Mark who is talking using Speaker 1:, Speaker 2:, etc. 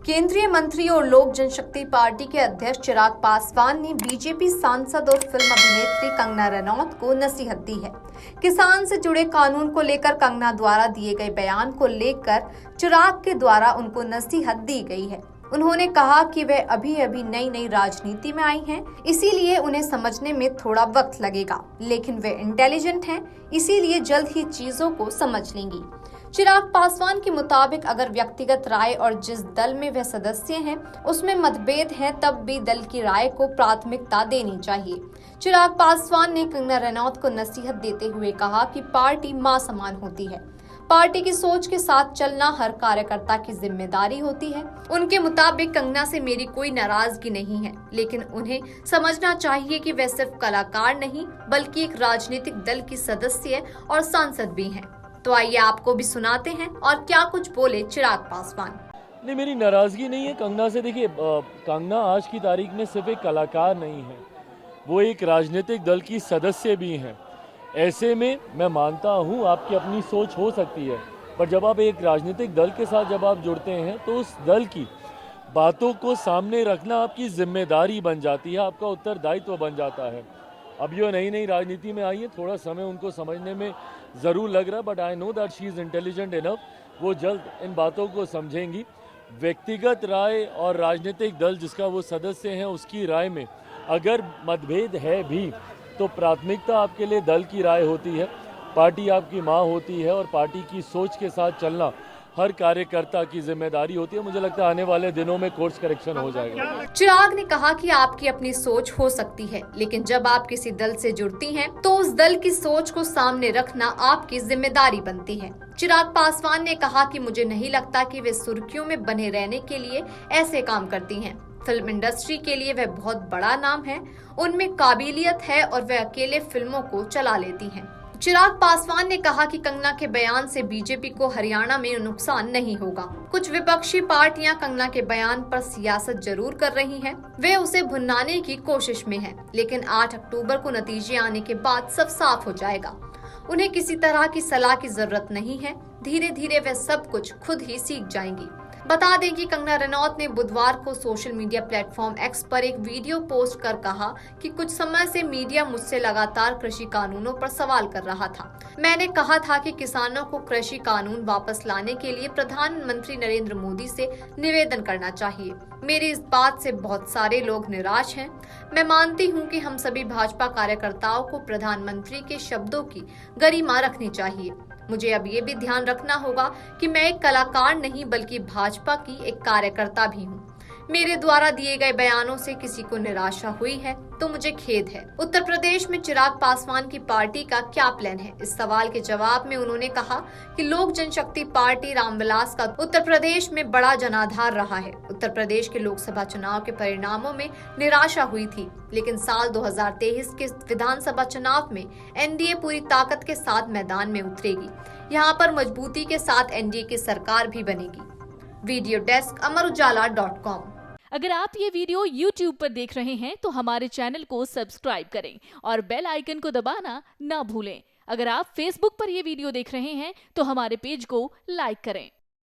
Speaker 1: केंद्रीय मंत्री और लोक जनशक्ति पार्टी के अध्यक्ष चिराग पासवान ने बीजेपी सांसद और फिल्म अभिनेत्री कंगना रनौत को नसीहत दी है। किसान से जुड़े कानून को लेकर कंगना द्वारा दिए गए बयान को लेकर चिराग के द्वारा उनको नसीहत दी गई है। उन्होंने कहा कि वे अभी नई राजनीति में आई हैं, इसीलिए उन्हें समझने में थोड़ा वक्त लगेगा, लेकिन वे इंटेलिजेंट हैं, इसीलिए जल्द ही चीजों को समझ लेंगी। चिराग पासवान के मुताबिक अगर व्यक्तिगत राय और जिस दल में वे सदस्य हैं उसमें मतभेद हैं, तब भी दल की राय को प्राथमिकता देनी चाहिए। चिराग पासवान ने कंगना रनौत को नसीहत देते हुए कहा कि पार्टी मां समान होती है, पार्टी की सोच के साथ चलना हर कार्यकर्ता की जिम्मेदारी होती है। उनके मुताबिक कंगना से मेरी कोई नाराजगी नहीं है, लेकिन उन्हें समझना चाहिए कि वे सिर्फ कलाकार नहीं बल्कि एक राजनीतिक दल की सदस्य और सांसद भी हैं। तो आइए आपको भी सुनाते हैं और क्या कुछ बोले चिराग पासवान।
Speaker 2: नहीं, मेरी नाराजगी नहीं है कंगना से। देखिए, कंगना आज की तारीख में सिर्फ एक कलाकार नहीं है, वो एक राजनीतिक दल की सदस्य भी हैं। ऐसे में मैं मानता हूँ आपकी अपनी सोच हो सकती है, पर जब आप एक राजनीतिक दल के साथ जब आप जुड़ते हैं तो उस दल की बातों को सामने रखना आपकी जिम्मेदारी बन जाती है, आपका उत्तरदायित्व बन जाता है। अब ये नई राजनीति में आई है, थोड़ा समय उनको समझने में ज़रूर लग रहा है, but I know that she is intelligent enough. वो जल्द इन बातों को समझेंगी। व्यक्तिगत राय और राजनीतिक दल जिसका वो सदस्य हैं उसकी राय में अगर मतभेद है भी तो प्राथमिकता आपके लिए दल की राय होती है, पार्टी आपकी माँ होती है और पार्टी की सोच के साथ चलना हर कार्यकर्ता की जिम्मेदारी होती है। मुझे लगता है आने वाले दिनों में कोर्स करेक्शन हो जाएगा।
Speaker 1: चिराग ने कहा कि आपकी अपनी सोच हो सकती है, लेकिन जब आप किसी दल से जुड़ती हैं, तो उस दल की सोच को सामने रखना आपकी जिम्मेदारी बनती है। चिराग पासवान ने कहा कि मुझे नहीं लगता कि वे सुर्खियों में बने रहने के लिए ऐसे काम करती हैं। फिल्म इंडस्ट्री के लिए वह बहुत बड़ा नाम है, उनमें काबिलियत है और वे अकेले फिल्मों को चला लेती हैं। चिराग पासवान ने कहा कि कंगना के बयान से बीजेपी को हरियाणा में नुकसान नहीं होगा। कुछ विपक्षी पार्टियां कंगना के बयान पर सियासत जरूर कर रही हैं, वे उसे भुनाने की कोशिश में हैं, लेकिन 8 अक्टूबर को नतीजे आने के बाद सब साफ हो जाएगा। उन्हें किसी तरह की सलाह की जरूरत नहीं है, धीरे धीरे वे सब कुछ खुद ही सीख जाएंगी। बता दें कि कंगना रनौत ने बुधवार को सोशल मीडिया प्लेटफॉर्म एक्स पर एक वीडियो पोस्ट कर कहा कि कुछ समय से मीडिया मुझसे लगातार कृषि कानूनों पर सवाल कर रहा था। मैंने कहा था कि किसानों को कृषि कानून वापस लाने के लिए प्रधानमंत्री नरेंद्र मोदी से निवेदन करना चाहिए। मेरी इस बात से बहुत सारे लोग निराश हैं। मैं मानती हूं कि हम सभी भाजपा कार्यकर्ताओं को प्रधानमंत्री के शब्दों की गरिमा रखनी चाहिए। मुझे अब ये भी ध्यान रखना होगा कि मैं एक कलाकार नहीं बल्कि भाजपा की एक कार्यकर्ता भी हूँ। मेरे द्वारा दिए गए बयानों से किसी को निराशा हुई है तो मुझे खेद है। उत्तर प्रदेश में चिराग पासवान की पार्टी का क्या प्लान है, इस सवाल के जवाब में उन्होंने कहा कि लोक जनशक्ति पार्टी रामविलास का उत्तर प्रदेश में बड़ा जनाधार रहा है। उत्तर प्रदेश के लोकसभा चुनाव के परिणामों में निराशा हुई थी, लेकिन साल 2023 के विधानसभा चुनाव में एनडीए पूरी ताकत के साथ मैदान में उतरेगी। यहाँ पर मजबूती के साथ एनडीए की सरकार भी बनेगी। वीडियो डेस्क अमरउजाला.com।
Speaker 3: अगर आप ये वीडियो YouTube पर देख रहे हैं तो हमारे चैनल को सब्सक्राइब करें और बेल आइकन को दबाना ना भूलें। अगर आप Facebook पर ये वीडियो देख रहे हैं तो हमारे पेज को लाइक करें।